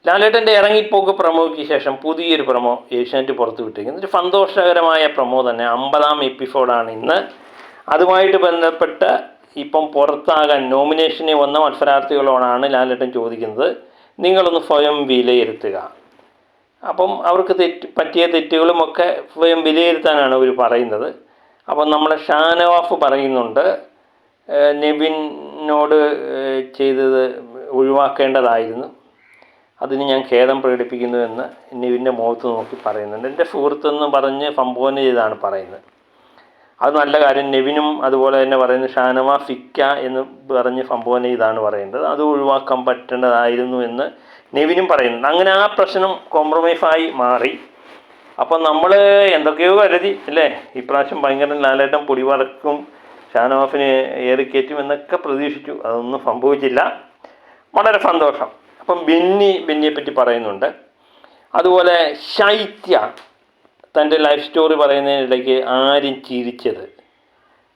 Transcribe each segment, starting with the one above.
ലാലേട്ടൻ്റെ ഇറങ്ങിപ്പോക്ക് പ്രൊമോയ്ക്ക് ശേഷം പുതിയൊരു പ്രൊമോ ഏഷ്യാനെറ്റ് പുറത്തു വിട്ടിരിക്കുന്നത് ഒരു സന്തോഷകരമായ പ്രൊമോ തന്നെ. 50ാം എപ്പിസോഡാണ് ഇന്ന്. അതുമായിട്ട് ബന്ധപ്പെട്ട് ഇപ്പം പുറത്താകാൻ നോമിനേഷന് വന്ന മത്സരാർത്ഥികളോടാണ് ലാലേട്ടൻ ചോദിക്കുന്നത്, നിങ്ങളൊന്ന് സ്വയം വിലയിരുത്തുക. അപ്പം അവർക്ക് പറ്റിയ തെറ്റുകളുമൊക്കെ സ്വയം വിലയിരുത്താനാണ് അവർ പറയുന്നത്. അപ്പം നമ്മുടെ ഷാനവാഫ് പറയുന്നുണ്ട്, നെവിനോട് ചെയ്തത് ഒഴിവാക്കേണ്ടതായിരുന്നു, അതിന് ഞാൻ ഖേദം പ്രകടിപ്പിക്കുന്നു എന്ന് നെവിൻ്റെ മുഖത്ത് നോക്കി പറയുന്നുണ്ട്. എൻ്റെ സുഹൃത്തെന്ന് പറഞ്ഞ് സംബോധന ചെയ്താണ് പറയുന്നത്. അത് നല്ല കാര്യം. നെവിനും അതുപോലെ തന്നെ പറയുന്നത് ഷാനവാസ് ഇക്ക എന്ന് പറഞ്ഞ് സംബോധന ചെയ്താണ് പറയുന്നത്. അത് ഒഴിവാക്കാൻ പറ്റേണ്ടതായിരുന്നു എന്ന് നെവിനും പറയുന്നുണ്ട്. അങ്ങനെ ആ പ്രശ്നം കോംപ്രമൈസായി മാറി. അപ്പം നമ്മൾ എന്തൊക്കെയോ കരുതി അല്ലേ, ഇപ്രാവശ്യം ഭയങ്കര ലാലേട്ടൻ പൊടിവറക്കും, ഷാനവാസിനെ ഏറിക്കയറ്റും എന്നൊക്കെ പ്രതീക്ഷിച്ചു. അതൊന്നും സംഭവിച്ചില്ല. വളരെ സന്തോഷം. അപ്പം ബെന്നിയെ പറ്റി പറയുന്നുണ്ട്. അതുപോലെ ശൈത്യ തൻ്റെ ലൈഫ് സ്റ്റോറി പറയുന്നതിനിടയ്ക്ക് ആരും ചിരിച്ചത്,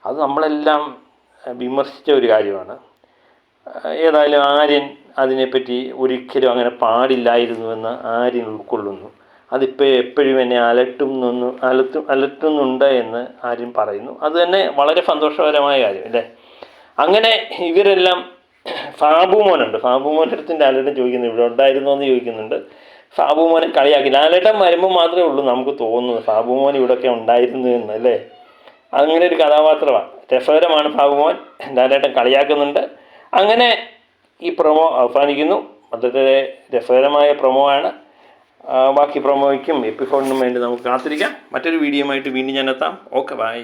അത് നമ്മളെല്ലാം വിമർശിച്ച ഒരു കാര്യമാണ്. ഏതായാലും ആര്യൻ അതിനെപ്പറ്റി ഒരിക്കലും അങ്ങനെ പാടില്ലായിരുന്നുവെന്ന് ആര്യൻ ഉൾക്കൊള്ളുന്നു. അതിപ്പോൾ എപ്പോഴും എന്നെ അലട്ടുന്നുണ്ട് എന്ന് ആര്യൻ പറയുന്നു. അത് തന്നെ വളരെ സന്തോഷകരമായ കാര്യം അല്ലേ. അങ്ങനെ ഇവരെല്ലാം സാബുമോനുണ്ട്. സാബുമോൻ്റെ അടുത്ത് ലാലേട്ടൻ ചോദിക്കുന്നു, ഇവിടെ ഉണ്ടായിരുന്നോ എന്ന് ചോദിക്കുന്നുണ്ട്. സാബുമോനെ കളിയാക്കി. ലാലേട്ടൻ വരുമ്പോൾ മാത്രമേ ഉള്ളൂ നമുക്ക് തോന്നുന്നത് സാബുമോൻ ഇവിടെയൊക്കെ ഉണ്ടായിരുന്നു എന്ന് അല്ലേ. അങ്ങനെ ഒരു കഥാപാത്രമാണ്, രസകരമാണ് സാബുമോൻ. ലാലേട്ടൻ കളിയാക്കുന്നുണ്ട്. അങ്ങനെ ഈ പ്രൊമോ അവസാനിക്കുന്നു. വളരെ രസകരമായ പ്രൊമോ ആണ്. ബാക്കി പ്രൊമോയ്ക്കും എപ്പിസോഡിനും വേണ്ടി നമുക്ക് കാത്തിരിക്കാം. മറ്റൊരു വീഡിയോയുമായിട്ട് വീണ്ടും ഞാൻ എത്താം. Okay, by.